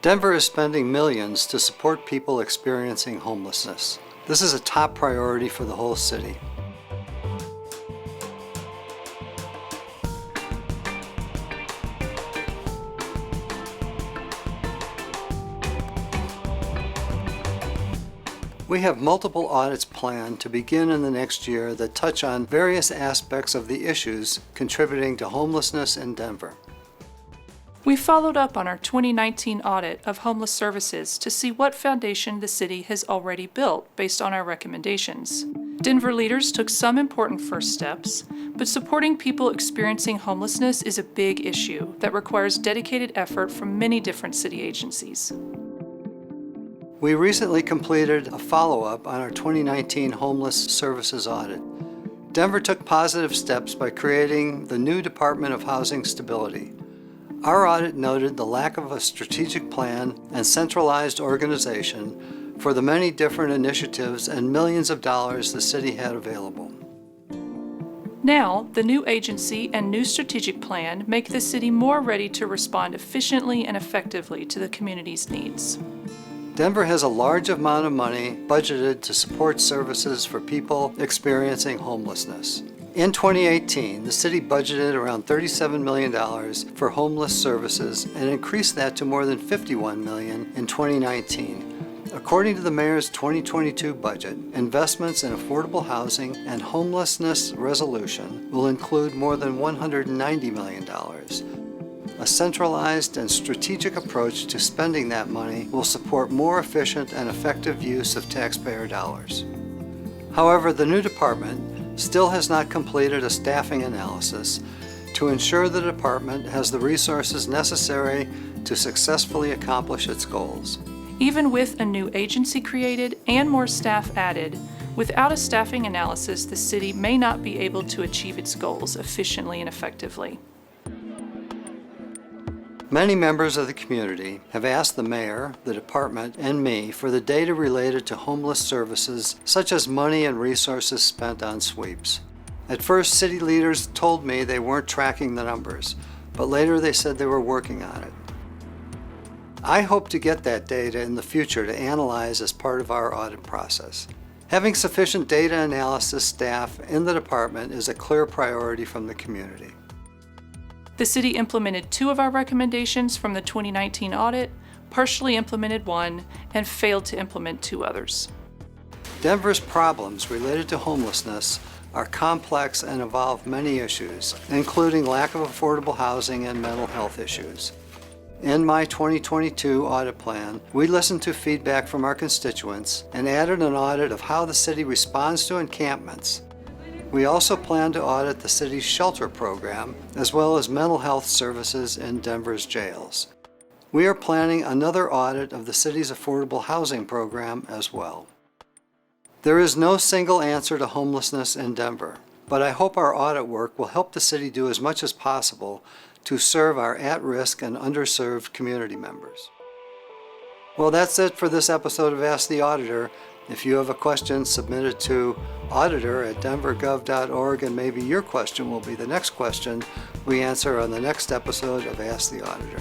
Denver is spending millions to support people experiencing homelessness. This is a top priority for the whole city. We have multiple audits planned to begin in the next year that touch on various aspects of the issues contributing to homelessness in Denver. We followed up on our 2019 audit of homeless services to see what foundation the city has already built based on our recommendations. Denver leaders took some important first steps, but supporting people experiencing homelessness is a big issue that requires dedicated effort from many different city agencies. We recently completed a follow-up on our 2019 homeless services audit. Denver took positive steps by creating the new Department of Housing Stability. Our audit noted the lack of a strategic plan and centralized organization for the many different initiatives and millions of dollars the city had available. Now, the new agency and new strategic plan make the city more ready to respond efficiently and effectively to the community's needs. Denver has a large amount of money budgeted to support services for people experiencing homelessness. In 2018, the city budgeted around $37 million for homeless services and increased that to more than $51 million in 2019. According to the mayor's 2022 budget, investments in affordable housing and homelessness resolution will include more than $190 million. A centralized and strategic approach to spending that money will support more efficient and effective use of taxpayer dollars. However, the new department still has not completed a staffing analysis to ensure the department has the resources necessary to successfully accomplish its goals. Even with a new agency created and more staff added, without a staffing analysis, the city may not be able to achieve its goals efficiently and effectively. Many members of the community have asked the mayor, the department, and me for the data related to homeless services, such as money and resources spent on sweeps. At first, city leaders told me they weren't tracking the numbers, but later they said they were working on it. I hope to get that data in the future to analyze as part of our audit process. Having sufficient data analysis staff in the department is a clear priority from the community. The city implemented 2 of our recommendations from the 2019 audit, partially implemented 1, and failed to implement 2 others. Denver's problems related to homelessness are complex and involve many issues, including lack of affordable housing and mental health issues. In my 2022 audit plan, we listened to feedback from our constituents and added an audit of how the city responds to encampments. We also plan to audit the city's shelter program, as well as mental health services in Denver's jails. We are planning another audit of the city's affordable housing program as well. There is no single answer to homelessness in Denver, but I hope our audit work will help the city do as much as possible to serve our at-risk and underserved community members. Well, that's it for this episode of Ask the Auditor. If you have a question, submit it to auditor@denvergov.org, and maybe your question will be the next question we answer on the next episode of Ask the Auditor.